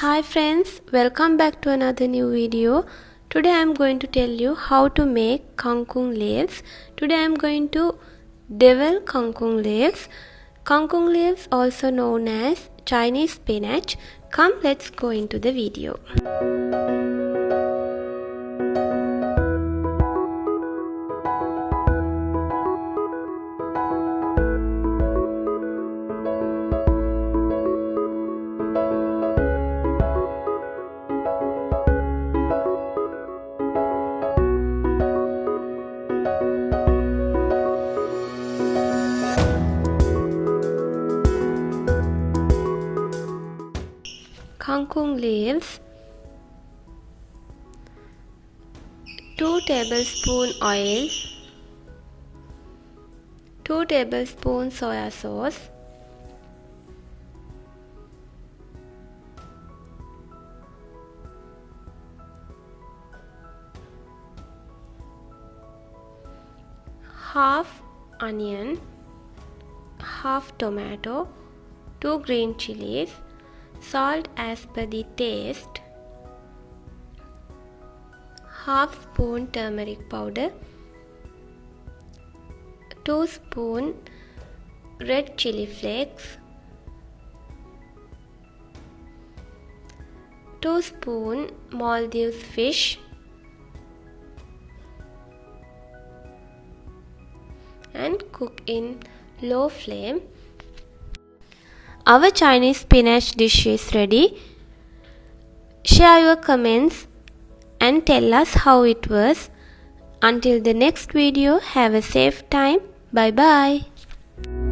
Hi friends, welcome back to another new video. Today I am going to tell you how to make kangkung leaves. Today I am going to devel kangkung leaves. Kangkung leaves also known as Chinese spinach. Come, let's go into the video. Kangkung leaves, 2 tablespoon oil, 2 tablespoon soy sauce, half onion, half tomato, 2 green chilies, salt as per the taste, half spoon turmeric powder, 2 spoon red chili flakes, 2 spoon Maldives fish, and cook in low flame. Our Chinese spinach dish is ready. Share your comments and tell us how it was. Until the next video, have a safe time. Bye bye.